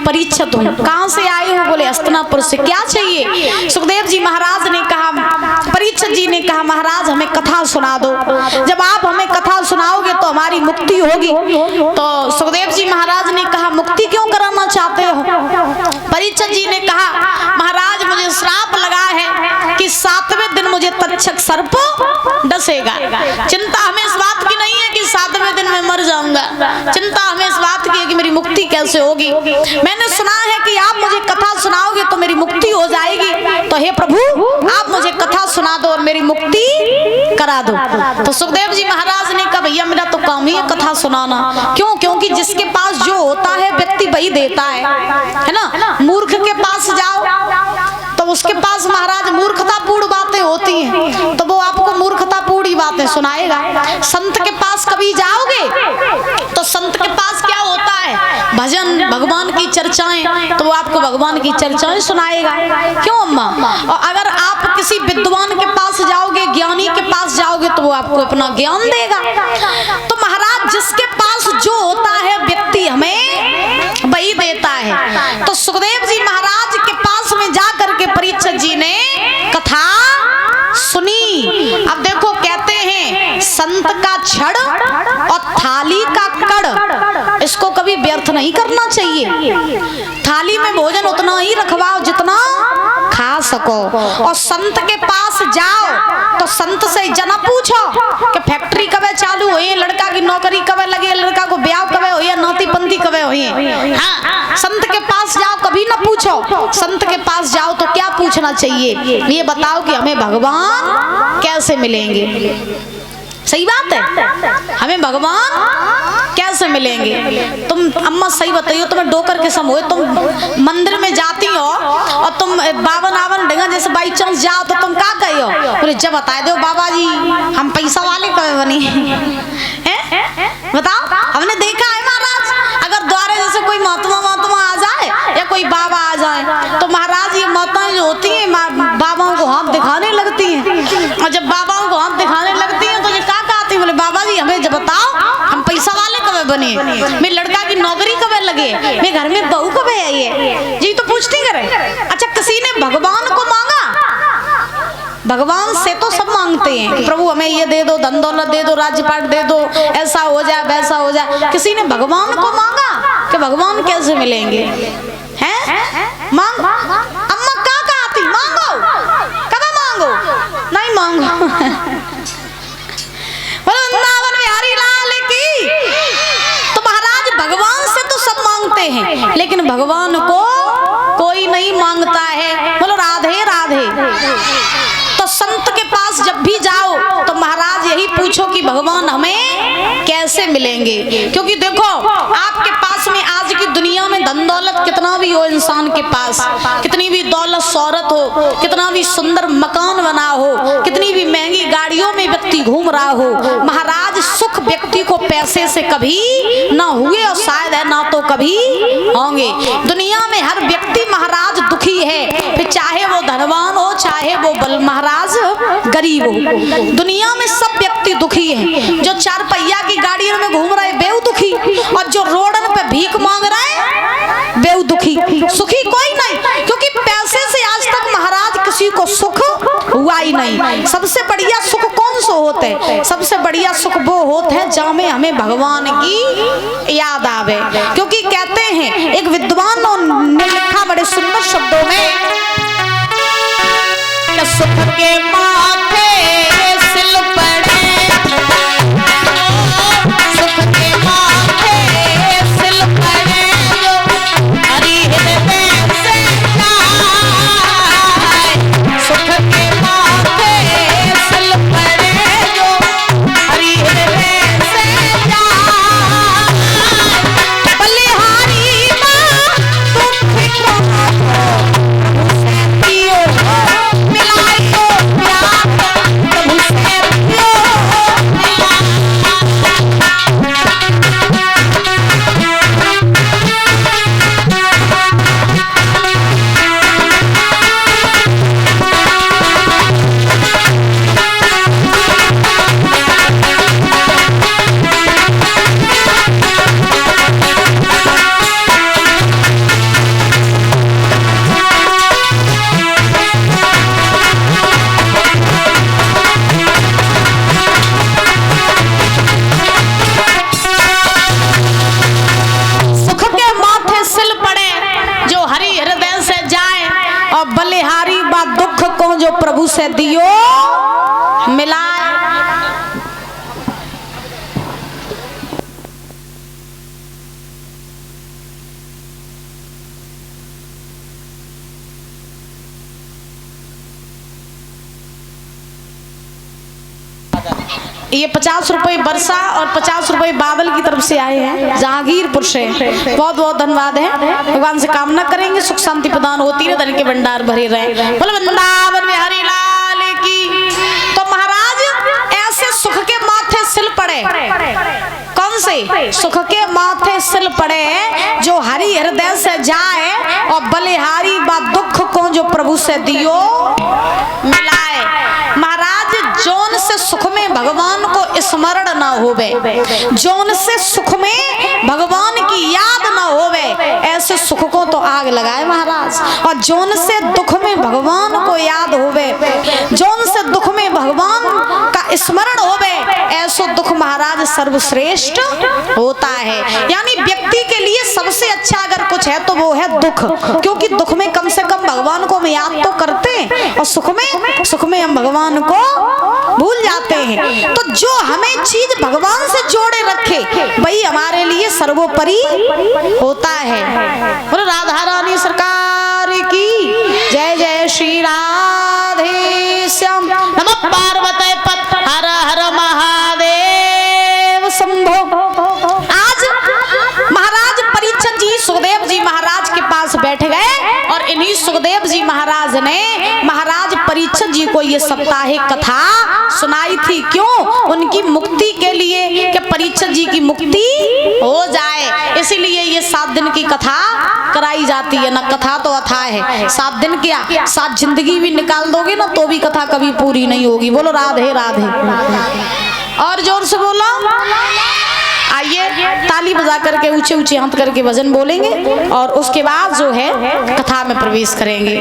परीक्षित हूँ। कहाँ से आए हो? बोले हस्तिनापुर से। क्या चाहिए? सुखदेव जी महाराज ने कहा, परीक्षित जी ने कहा, महाराज हमें कथा सुना दो। जब आप हमें कथा सुनाओगे तो हमारी मुक्ति होगी। तो सुखदेव जी महाराज ने कहा, मुक्ति क्यों कराना चाहते हो? परीक्षित जी ने कहा, महाराज मुझे श्राप लगा है कि 7वें दिन मुझे तक्षक सर्प डसेगा। चिंता हमें इस बात की नहीं है कि 7वें दिन मैं मर जाऊंगा, चिंता हमें इस बात की है कि मेरी मुक्ति कैसे होगी। मैंने सुना है कि आप मुझे कथा सुनाओगे तो मेरी मुक्ति हो जाएगी, तो हे प्रभु आप मुझे कथा सुना दो और मेरी मुक्ति करा दो। तो सुखदेव जी महाराज ने कहा, भैया मेरा तो काम ही है कथा सुनाना। क्यों? क्योंकि जिसके पास जो होता है व्यक्ति वही देता है ना। मूर्ख के पास जाओ तो उसके पास महाराज मूर्खतापूर्ण बातें होती हैं, तो वो आपको मूर्खतापूर्ण बातें सुनाएगा। संत के पास कभी जाओगे तो संत के पास क्या होता है? भजन, भगवान की चर्चाएं, तो वो आपको भगवान की चर्चाएं सुनाएगा। क्यों अम्मा? और अगर आप किसी विद्वान के पास जाओगे, ज्ञानी के पास जाओगे, तो वो आपको अपना ज्ञान देगा। तो महाराज जिसके पास जो होता है व्यक्ति हमें वही देता है। तो सुखदेव जी महाराज के पास में जा करके परीक्षित जी ने कथा सुनी। अब देखो कहते हैं संत का छड़ और थाली का कड़, इसको कभी व्यर्थ नहीं करना चाहिए। थाली में भोजन उतना ही रखवाओ जितना खा सको। और संत के पास जाओ तो संत से जना पूछो कि फैक्ट्री कब चालू हुई, लड़का की नौकरी कब लगे, लड़का को ब्याह कब हुई, नाती पंती कब हुई। हाँ, संत के पास जाओ कभी ना पूछो। संत के पास जाओ तो क्या पूछना चाहिए? ये बताओ कि हमें भगवान कैसे मिलेंगे। सही बात है, हमें भगवान कैसे मिलेंगे। तुम अम्मा सही बताइयो, तुम्हें डोकर के सम हो, तुम मंदिर में जाती हो और तुम बावन आवन ढंगा जैसे बाई चांस जाओ तो तुम क्या कहो? बोले जब बता दो बाबा जी हम पैसा वाले कब बने हैं? बताओ, हमने देखा है महाराज, अगर द्वारे जैसे कोई महात्मा आ जाए या कोई बाबा आ जाए तो महाराज ये माताएं जो होती है बाबाओं को हाथ दिखाने लगती हैं। और जब बाबाओं को हाथ दिखाने लगती हैं तो ये क्या कहती? बोले बाबा जी हमें जब बताओ हम पैसा वाले कब बने, मेरे लड़का की नौकरी कब लगे, मेरे घर में बहू कब आई है, जी तो पूछती करे। अच्छा, किसी ने भगवान को मांगा? भगवान से तो सब मांगते हैं कि प्रभु हमें ये दे दो, धन दौलत दे दो, राज्यपाट दे दो, ऐसा हो जाए वैसा हो जाए। किसी ने भगवान को मांगा कि भगवान कैसे मिलेंगे? हैं? मांग अम्मा क्या कहती? मांगो, कब मांगो? नहीं मांगो। वृंदावन बिहारी लाल की। तो महाराज भगवान से तो सब मांगते हैं, लेकिन भगवान को कोई नहीं मांगता है। बोलो राधे राधे। तो संत के पास जब भी जाओ तो महाराज यही पूछो कि भगवान हमें कैसे मिलेंगे। क्योंकि देखो आपके पास में आज की दुनिया में धन दौलत कितना भी हो, इंसान के पास कितनी भी दौलत शौहरत हो, कितना भी सुंदर मकान बना हो, कितनी भी महंगी गाड़ियों में व्यक्ति घूम रहा हो, महाराज सुख व्यक्ति को पैसे से कभी ना हुए और शायद है ना तो कभी होंगे। दुनिया में हर व्यक्ति महाराज दुखी है, फिर चाहे वो धनवान हो चाहे वो महाराज गरीब हो। दुनिया में सब व्यक्ति दुखी हैं। जो 4 पहिया की गाड़ियों में घूम रहे बेहू दुखी, और जो रोडन पे भीख मांग रहे बेहू दुखी। सुखी कोई नहीं, क्योंकि पैसे से आज तक महाराज किसी को सुख हुआ ही नहीं। सबसे बढ़िया सुख कौन सा होता है? सबसे बढ़िया सुख वो होता है जहाँ में हमें भगवान की याद आवे। क्योंकि कहते हैं एक विद्वान ने लिखा बड़े सुंदर शब्दों में, सुख के माथे सिल पड़े, सुख के माथे सिल पड़े, हरि हृदय से जाए। सुख के माथे सिल पड़े जो हरि हृदय से जाए। बलिहारी माँ तुम फिक्र मत हो, मिलाई तो प्यार दियो मिलाए। ये 50 रुपए वर्षा और 50 रुपए बादल की तरफ से आए हैं जहांगीरपुर से। बहुत बहुत धन्यवाद है। भगवान से कामना करेंगे सुख शांति प्रदान होती रहे, धन के भंडार भरे रहे। बोलो वृंदावन में हरि लाल की। तो महाराज ऐसे सुख के माथे सिल पड़े। कौन से सुख के माथे सिल पड़े? जो हरि हृदय से जाए और बलिहारी बा दुख को जो प्रभु से दियो मिलाए। महाराज जौन से सुख में भगवान को स्मरण न होवे, जौन से सुख में भगवान की याद न होवे, ऐसे सुख को तो आग लगाए महाराज। और जौन से दुख में भगवान को याद होवे, जौन से दुख में भगवान का स्मरण होवे, ऐसो दुख महाराज सर्वश्रेष्ठ होता है। यानी व्यक्ति के लिए सबसे अच्छा अगर कुछ है तो वो है दुख, क्योंकि दुख में कम से कम भगवान को हम याद तो करते हैं और सुख में हम भगवान को भूल जाते हैं। तो जो हमें चीज भगवान से जोड़े रखे वही हमारे लिए सर्वोपरि होता है। बोलो राधा रानी सरकार की जय। जय श्री राधे श्याम। नमः पार्वती पत हर हर महादेव शंभो। आज महाराज परीक्षित जी सुखदेव जी महाराज के पास बैठ गए और इन्हीं सुखदेव जी महाराज ने महाराज परीक्षित जी को ये साप्ताहिक कथा सुनाई थी। क्यों? उनकी मुक्ति के लिए कि परीक्षित जी की मुक्ति हो जाए, इसीलिए ये 7 दिन की कथा कराई जाती है ना। कथा तो अथाह है, 7 दिन क्या 7 जिंदगी भी निकाल दोगे ना तो भी कथा कभी पूरी नहीं होगी। बोलो राधे राधे। और जोर से बोलो। आइए ताली बजा करके ऊंचे ऊंचे हाथ करके भजन बोलेंगे और उसके बाद जो है कथा में प्रवेश करेंगे।